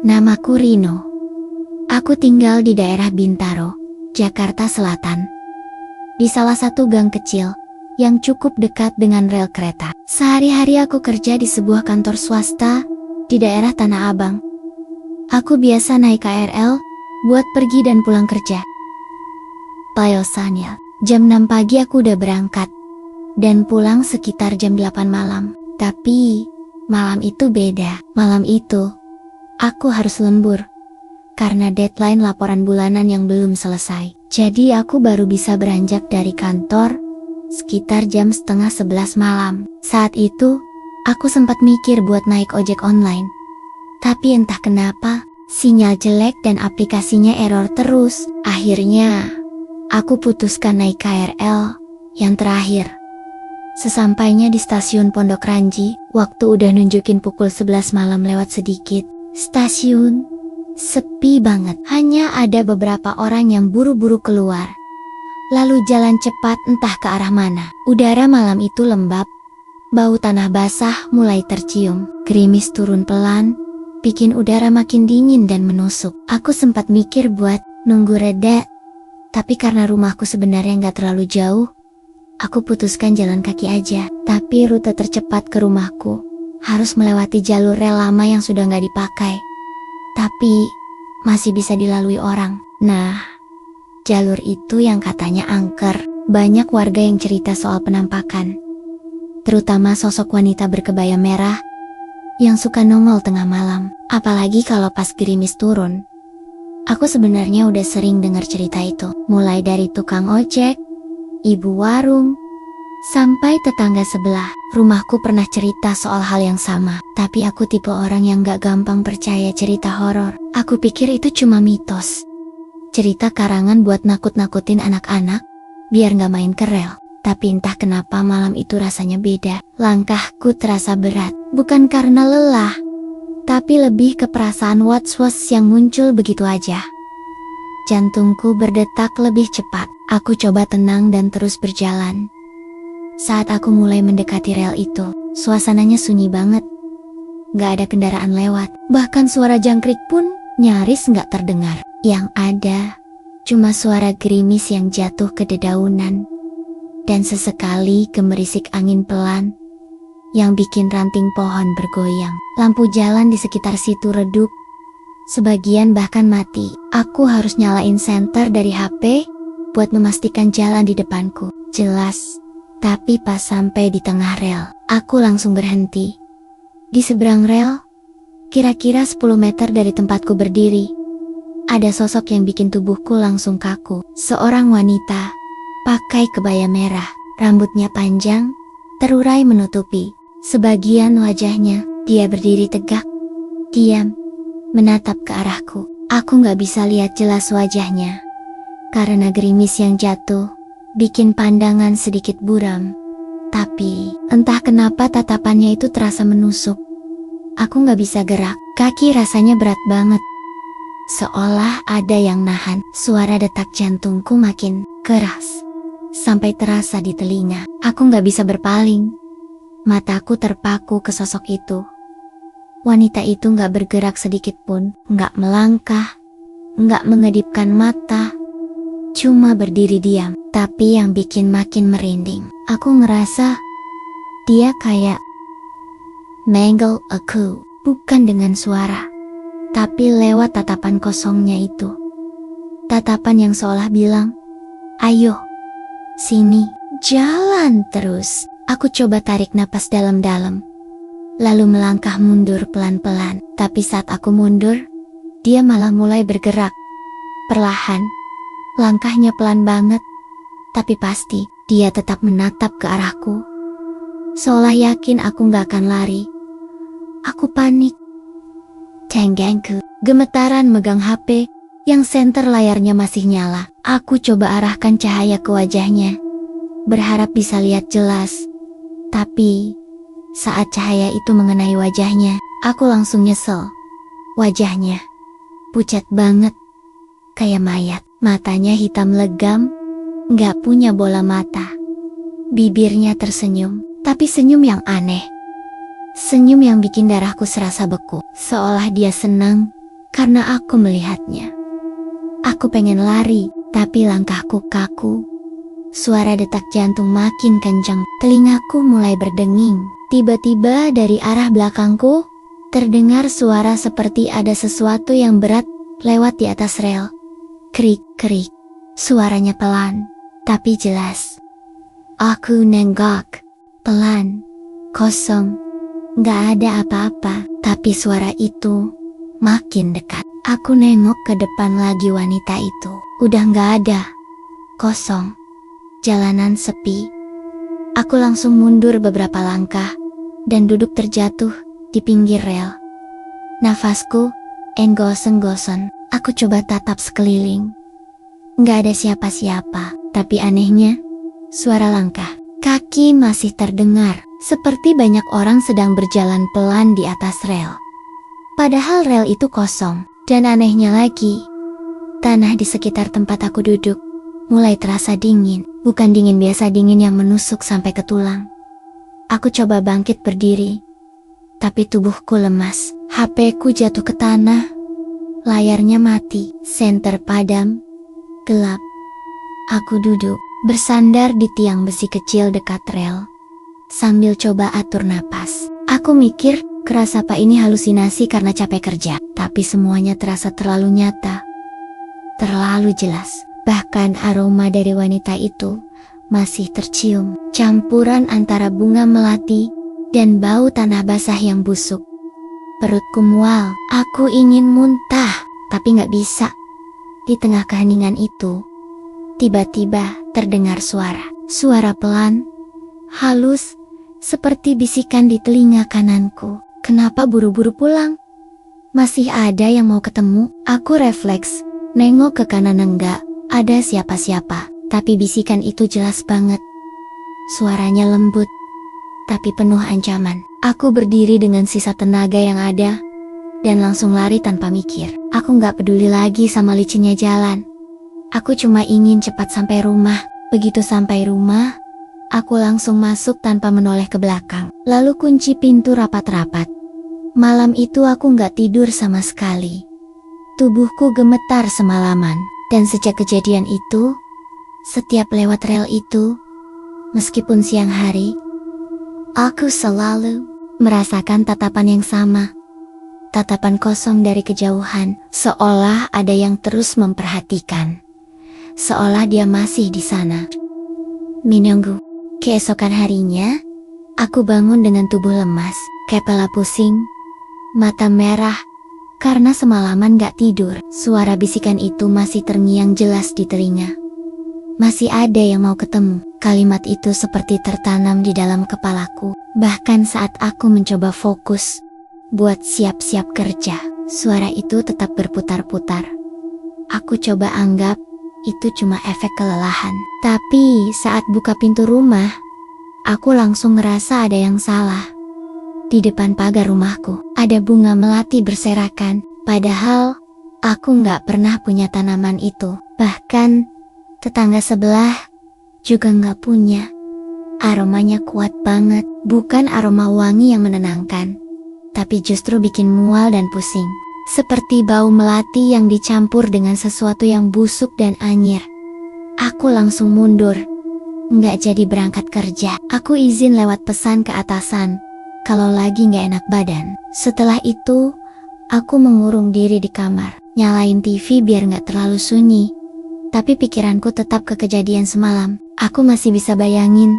Namaku Rino. Aku tinggal di daerah Bintaro, Jakarta Selatan. Di salah satu gang kecil yang cukup dekat dengan rel kereta. Sehari-hari aku kerja di sebuah kantor swasta di daerah Tanah Abang. Aku biasa naik KRL buat pergi dan pulang kerja. Biasanya, jam 6 pagi aku udah berangkat dan pulang sekitar jam 8 malam. Tapi, malam itu beda. Malam itu, aku harus lembur karena deadline laporan bulanan yang belum selesai. Jadi aku baru bisa beranjak dari kantor sekitar jam setengah 11 malam. Saat itu, aku sempat mikir buat naik ojek online. Tapi entah kenapa, sinyal jelek dan aplikasinya error terus. Akhirnya, aku putuskan naik KRL yang terakhir. Sesampainya di stasiun Pondok Ranji, waktu udah nunjukin pukul 11 malam lewat sedikit. Stasiun sepi banget, hanya ada beberapa orang yang buru-buru keluar. Lalu jalan cepat entah ke arah mana. Udara malam itu lembab, bau tanah basah mulai tercium. Gerimis turun pelan, bikin udara makin dingin dan menusuk. Aku sempat mikir buat nunggu reda, tapi karena rumahku sebenarnya gak terlalu jauh, aku putuskan jalan kaki aja. Tapi rute tercepat ke rumahku harus melewati jalur rel lama yang sudah gak dipakai, tapi masih bisa dilalui orang. Nah, jalur itu yang katanya angker. Banyak warga yang cerita soal penampakan, terutama sosok wanita berkebaya merah yang suka nongol tengah malam. Apalagi kalau pas gerimis turun. Aku sebenarnya udah sering dengar cerita itu, mulai dari tukang ojek, ibu warung, sampai tetangga sebelah. Rumahku pernah cerita soal hal yang sama. Tapi aku tipe orang yang gak gampang percaya cerita horor. Aku pikir itu cuma mitos, cerita karangan buat nakut-nakutin anak-anak biar gak main ke rel. Tapi entah kenapa malam itu rasanya beda. Langkahku terasa berat, bukan karena lelah, tapi lebih ke perasaan was-was yang muncul begitu aja. Jantungku berdetak lebih cepat. Aku coba tenang dan terus berjalan. Saat aku mulai mendekati rel itu, suasananya sunyi banget. Gak ada kendaraan lewat, bahkan suara jangkrik pun nyaris gak terdengar. Yang ada, cuma suara gerimis yang jatuh ke dedaunan, dan sesekali gemerisik angin pelan yang bikin ranting pohon bergoyang. Lampu jalan di sekitar situ redup, sebagian bahkan mati. Aku harus nyalain senter dari HP buat memastikan jalan di depanku jelas. Tapi pas sampai di tengah rel, aku langsung berhenti. Di seberang rel, kira-kira 10 meter dari tempatku berdiri, ada sosok yang bikin tubuhku langsung kaku. Seorang wanita, pakai kebaya merah, rambutnya panjang, terurai menutupi sebagian wajahnya. Dia berdiri tegak, diam, menatap ke arahku. Aku gak bisa lihat jelas wajahnya, karena gerimis yang jatuh bikin pandangan sedikit buram. Tapi, entah kenapa tatapannya itu terasa menusuk. Aku gak bisa gerak, kaki rasanya berat banget. Seolah ada yang nahan. Suara detak jantungku makin keras, sampai terasa di telinga. Aku gak bisa berpaling. Mataku terpaku ke sosok itu. Wanita itu gak bergerak sedikit pun, gak melangkah, gak mengedipkan mata, cuma berdiri diam. Tapi yang bikin makin merinding, aku ngerasa dia kayak manggil aku, bukan dengan suara, tapi lewat tatapan kosongnya itu. Tatapan yang seolah bilang, ayo, sini, jalan terus. Aku coba tarik napas dalam-dalam, lalu melangkah mundur pelan-pelan. Tapi saat aku mundur, dia malah mulai bergerak perlahan. Langkahnya pelan banget, tapi pasti dia tetap menatap ke arahku, seolah yakin aku gak akan lari. Aku panik. Tenggangku gemetaran megang HP yang senter layarnya masih nyala. Aku coba arahkan cahaya ke wajahnya, berharap bisa lihat jelas. Tapi saat cahaya itu mengenai wajahnya, aku langsung nyesel. Wajahnya pucat banget, kayak mayat. Matanya hitam legam, gak punya bola mata. Bibirnya tersenyum, tapi senyum yang aneh. Senyum yang bikin darahku serasa beku, seolah dia senang karena aku melihatnya. Aku pengen lari, tapi langkahku kaku. Suara detak jantung makin kencang, telingaku mulai berdenging. Tiba-tiba dari arah belakangku, terdengar suara seperti ada sesuatu yang berat lewat di atas rel. Krik-krik. Suaranya pelan, tapi jelas. Aku nenggok. Pelan. Kosong. Gak ada apa-apa, tapi suara itu makin dekat. Aku nengok ke depan lagi, wanita itu udah gak ada. Kosong. Jalanan sepi. Aku langsung mundur beberapa langkah dan duduk terjatuh di pinggir rel. Nafasku enggos-enggosan. Aku coba tatap sekeliling. Gak ada siapa-siapa, tapi anehnya, suara langkah kaki masih terdengar, seperti banyak orang sedang berjalan pelan di atas rel. Padahal rel itu kosong, dan anehnya lagi, tanah di sekitar tempat aku duduk mulai terasa dingin, bukan dingin biasa, dingin yang menusuk sampai ke tulang. Aku coba bangkit berdiri, tapi tubuhku lemas. HP-ku jatuh ke tanah, layarnya mati, senter padam, gelap. Aku duduk, bersandar di tiang besi kecil dekat rel, sambil coba atur napas. Aku mikir, keras apa ini halusinasi karena capek kerja? Tapi semuanya terasa terlalu nyata, terlalu jelas. Bahkan aroma dari wanita itu masih tercium, campuran antara bunga melati dan bau tanah basah yang busuk. Perutku mual, aku ingin muntah, tapi gak bisa. Di tengah keheningan itu, tiba-tiba terdengar suara pelan, halus, seperti bisikan di telinga kananku. Kenapa buru-buru pulang? Masih ada yang mau ketemu? Aku refleks, nengok ke kanan, enggak ada siapa-siapa, tapi bisikan itu jelas banget. Suaranya lembut, tapi penuh ancaman. Aku berdiri dengan sisa tenaga yang ada, dan langsung lari tanpa mikir. Aku gak peduli lagi sama licinnya jalan. Aku cuma ingin cepat sampai rumah. Begitu sampai rumah, aku langsung masuk tanpa menoleh ke belakang. Lalu kunci pintu rapat-rapat. Malam itu aku gak tidur sama sekali. Tubuhku gemetar semalaman. Dan sejak kejadian itu, setiap lewat rel itu, meskipun siang hari, aku selalu merasakan tatapan yang sama. Tatapan kosong dari kejauhan, seolah ada yang terus memperhatikan. Seolah dia masih di sana, menunggu. Keesokan harinya, aku bangun dengan tubuh lemas, kepala pusing, mata merah, karena semalaman gak tidur. Suara bisikan itu masih terngiang jelas di telinga. Masih ada yang mau ketemu. Kalimat itu seperti tertanam di dalam kepalaku. Bahkan saat aku mencoba fokus buat siap-siap kerja, suara itu tetap berputar-putar. Aku coba anggap itu cuma efek kelelahan. Tapi saat buka pintu rumah, aku langsung ngerasa ada yang salah. Di depan pagar rumahku, ada bunga melati berserakan. Padahal, aku gak pernah punya tanaman itu. Bahkan, tetangga sebelah juga gak punya. Aromanya kuat banget, bukan aroma wangi yang menenangkan, tapi justru bikin mual dan pusing. Seperti bau melati yang dicampur dengan sesuatu yang busuk dan anyir. Aku langsung mundur. Gak jadi berangkat kerja. Aku izin lewat pesan ke atasan kalau lagi gak enak badan. Setelah itu, aku mengurung diri di kamar, nyalain TV biar gak terlalu sunyi. Tapi pikiranku tetap ke kejadian semalam. Aku masih bisa bayangin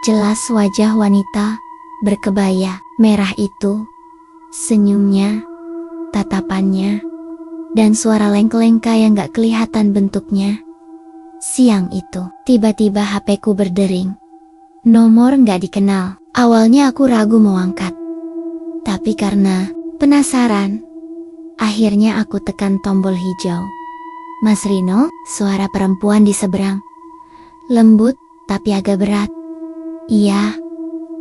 jelas wajah wanita berkebaya merah itu, senyumnya, tatapannya, dan suara lengkelengka yang gak kelihatan bentuknya. Siang itu, tiba-tiba HP-ku berdering. Nomor gak dikenal. Awalnya aku ragu mau angkat, tapi karena penasaran, akhirnya aku tekan tombol hijau. Mas Rino, suara perempuan di seberang. Lembut, tapi agak berat. Iya,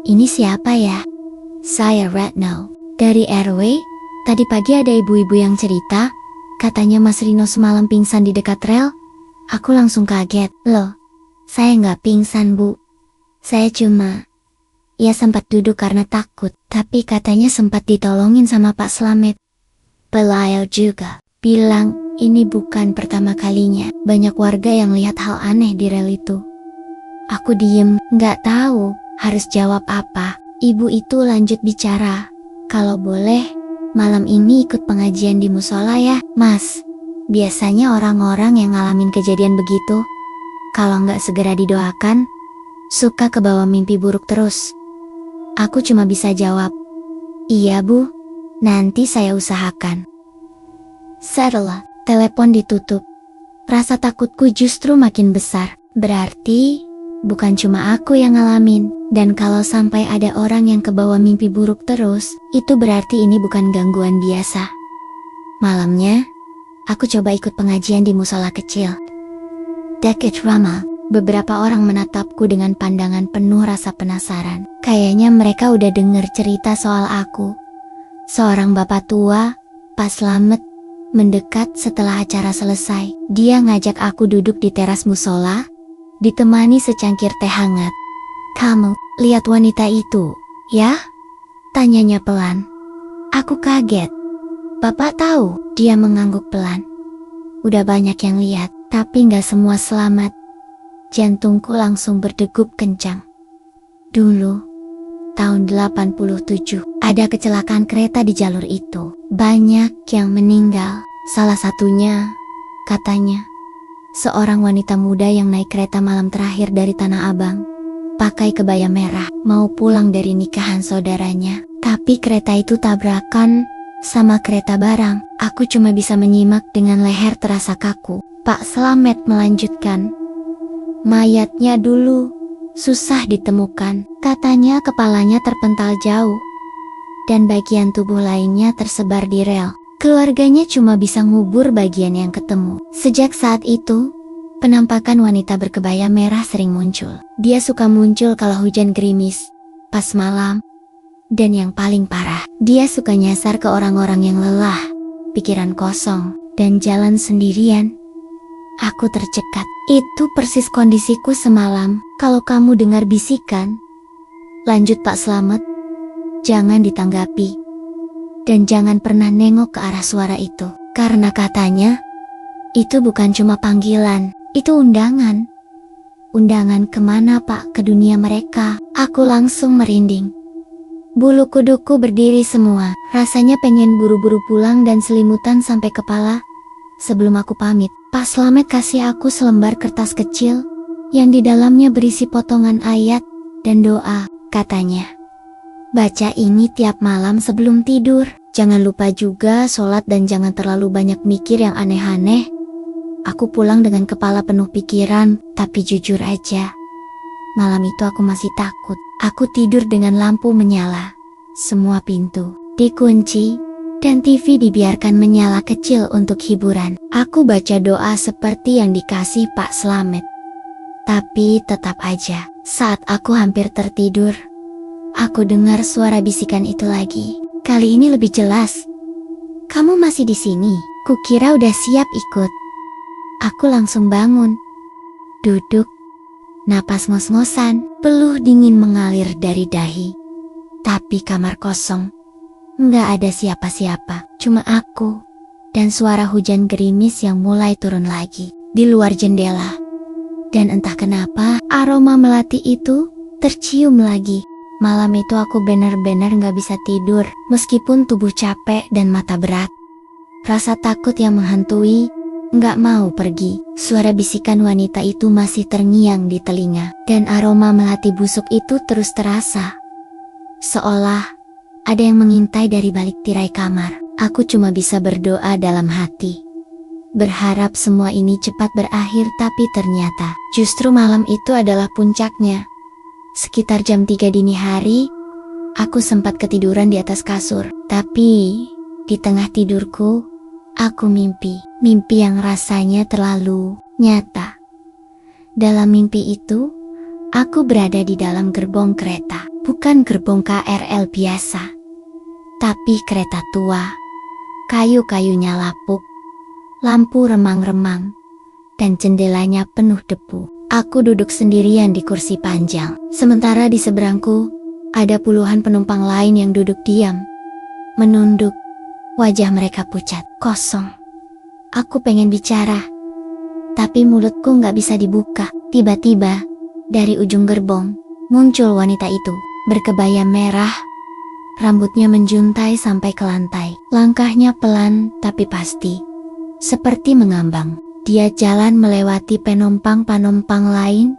ini siapa ya? Saya Retno, dari RW. Tadi pagi ada ibu-ibu yang cerita, katanya Mas Rino semalam pingsan di dekat rel. Aku langsung kaget. Loh, saya nggak pingsan, Bu. Saya cuma... Ya sempat duduk karena takut, tapi katanya sempat ditolongin sama Pak Slamet. Beliau juga bilang ini bukan pertama kalinya. Banyak warga yang lihat hal aneh di rel itu. Aku diem, gak tahu harus jawab apa. Ibu itu lanjut bicara. Kalau boleh, malam ini ikut pengajian di musola ya, Mas. Biasanya orang-orang yang ngalamin kejadian begitu, kalau nggak segera didoakan, suka kebawa mimpi buruk terus. Aku cuma bisa jawab, iya Bu, nanti saya usahakan. Setelah telepon ditutup, rasa takutku justru makin besar. Berarti, bukan cuma aku yang ngalamin, dan kalau sampai ada orang yang kebawa mimpi buruk terus, itu berarti ini bukan gangguan biasa. Malamnya, aku coba ikut pengajian di musola kecil. Dekat Rama, beberapa orang menatapku dengan pandangan penuh rasa penasaran. Kayaknya mereka udah denger cerita soal aku. Seorang bapak tua, Pak Slamet, mendekat setelah acara selesai. Dia ngajak aku duduk di teras musola, ditemani secangkir teh hangat. Kamu, lihat wanita itu, ya? Tanyanya pelan. Aku kaget. Bapak tahu, dia mengangguk pelan. Udah banyak yang lihat, tapi nggak semua selamat. Jantungku langsung berdegup kencang. Dulu, tahun 87, ada kecelakaan kereta di jalur itu. Banyak yang meninggal. Salah satunya, katanya, seorang wanita muda yang naik kereta malam terakhir dari Tanah Abang. Pakai kebaya merah, mau pulang dari nikahan saudaranya. Tapi kereta itu tabrakan sama kereta barang. Aku cuma bisa menyimak dengan leher terasa kaku. Pak Slamet melanjutkan. Mayatnya dulu susah ditemukan. Katanya kepalanya terpental jauh. Dan bagian tubuh lainnya tersebar di rel. Keluarganya cuma bisa ngubur bagian yang ketemu. Sejak saat itu, penampakan wanita berkebaya merah sering muncul. Dia suka muncul kalau hujan gerimis, pas malam. Dan yang paling parah, dia suka nyasar ke orang-orang yang lelah, pikiran kosong, dan jalan sendirian. Aku tercekat. Itu persis kondisiku semalam. Kalau kamu dengar bisikan, lanjut Pak Slamet, jangan ditanggapi. Dan jangan pernah nengok ke arah suara itu. Karena katanya, itu bukan cuma panggilan, itu undangan. Undangan kemana Pak? Ke dunia mereka. Aku langsung merinding. Bulu kuduku berdiri semua, rasanya pengen buru-buru pulang dan selimutan sampai kepala. Sebelum aku pamit, Pak Slamet kasih aku selembar kertas kecil, yang di dalamnya berisi potongan ayat dan doa, katanya. Baca ini tiap malam sebelum tidur, jangan lupa juga sholat dan jangan terlalu banyak mikir yang aneh-aneh. Aku pulang dengan kepala penuh pikiran, tapi jujur aja, malam itu aku masih takut. Aku tidur dengan lampu menyala, semua pintu dikunci, dan TV dibiarkan menyala kecil untuk hiburan. Aku baca doa seperti yang dikasih Pak Slamet. Tapi tetap aja, saat aku hampir tertidur, aku dengar suara bisikan itu lagi. Kali ini lebih jelas. Kamu masih di sini? Kukira udah siap ikut. Aku langsung bangun, duduk, napas ngos-ngosan, peluh dingin mengalir dari dahi. Tapi kamar kosong. Nggak ada siapa-siapa, cuma aku. Dan suara hujan gerimis yang mulai turun lagi di luar jendela. Dan entah kenapa, aroma melati itu tercium lagi. Malam itu aku benar-benar nggak bisa tidur, meskipun tubuh capek dan mata berat. Rasa takut yang menghantui, nggak mau pergi. Suara bisikan wanita itu masih terngiang di telinga, dan aroma melati busuk itu terus terasa. Seolah ada yang mengintai dari balik tirai kamar. Aku cuma bisa berdoa dalam hati, berharap semua ini cepat berakhir, tapi ternyata justru malam itu adalah puncaknya. Sekitar jam 3 dini hari, aku sempat ketiduran di atas kasur. Tapi di tengah tidurku, aku mimpi yang rasanya terlalu nyata. Dalam mimpi itu, aku berada di dalam gerbong kereta. Bukan gerbong KRL biasa, tapi kereta tua. Kayu-kayunya lapuk, lampu remang-remang, dan jendelanya penuh debu. Aku duduk sendirian di kursi panjang. Sementara di seberangku, ada puluhan penumpang lain yang duduk diam, menunduk. Wajah mereka pucat, kosong. Aku pengen bicara, tapi mulutku nggak bisa dibuka. Tiba-tiba, dari ujung gerbong, muncul wanita itu, berkebaya merah, rambutnya menjuntai sampai ke lantai. Langkahnya pelan tapi pasti, seperti mengambang. Dia jalan melewati penumpang-penumpang lain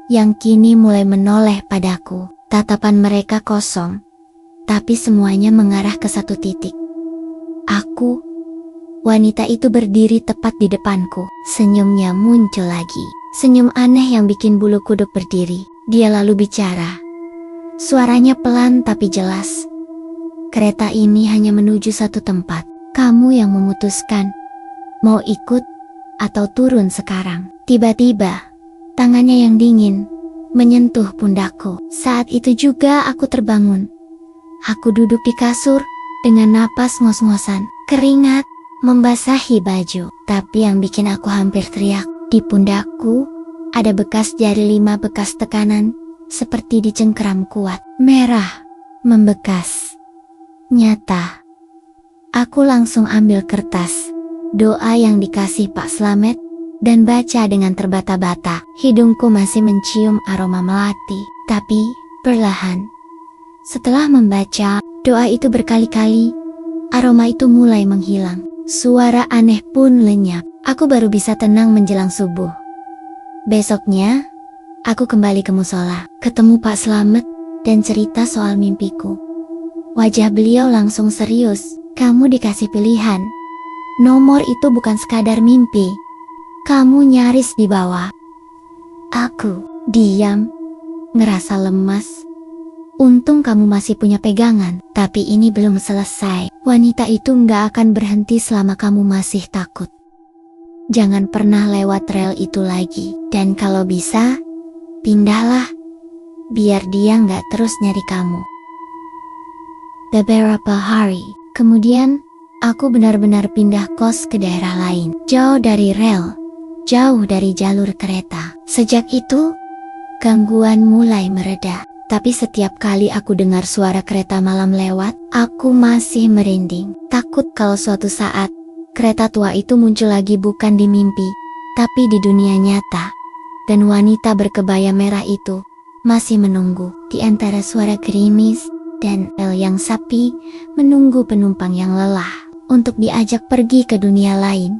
yang kini mulai menoleh padaku. Tatapan mereka kosong, tapi semuanya mengarah ke satu titik. Aku. Wanita itu berdiri tepat di depanku. Senyumnya muncul lagi. Senyum aneh yang bikin bulu kuduk berdiri. Dia lalu bicara. Suaranya pelan tapi jelas. Kereta ini hanya menuju satu tempat. Kamu yang memutuskan. Mau ikut atau turun sekarang. Tiba-tiba, tangannya yang dingin menyentuh pundakku. Saat itu juga aku terbangun. Aku duduk di kasur dengan napas ngos-ngosan. Keringat membasahi baju, tapi yang bikin aku hampir teriak, di pundakku ada bekas jari 5 bekas tekanan, seperti dicengkeram kuat, merah, membekas, nyata. Aku langsung ambil kertas, doa yang dikasih Pak Slamet, dan baca dengan terbata-bata. Hidungku masih mencium aroma melati, tapi perlahan. Setelah membaca doa itu berkali-kali, aroma itu mulai menghilang. Suara aneh pun lenyap. Aku baru bisa tenang menjelang subuh. Besoknya, aku kembali ke musola, ketemu Pak Slamet, dan cerita soal mimpiku. Wajah beliau langsung serius. Kamu dikasih pilihan. Nomor itu bukan sekadar mimpi. Kamu nyaris dibawa. Aku diam, ngerasa lemas. Untung kamu masih punya pegangan, tapi ini belum selesai. Wanita itu nggak akan berhenti selama kamu masih takut. Jangan pernah lewat rel itu lagi, dan kalau bisa, pindahlah, biar dia nggak terus nyari kamu. Beberapa hari kemudian, aku benar-benar pindah kos ke daerah lain, jauh dari rel, jauh dari jalur kereta. Sejak itu, gangguan mulai mereda. Tapi setiap kali aku dengar suara kereta malam lewat, aku masih merinding. Takut kalau suatu saat, kereta tua itu muncul lagi bukan di mimpi, tapi di dunia nyata. Dan wanita berkebaya merah itu masih menunggu di antara suara gerimis dan rel yang sepi, menunggu penumpang yang lelah untuk diajak pergi ke dunia lain.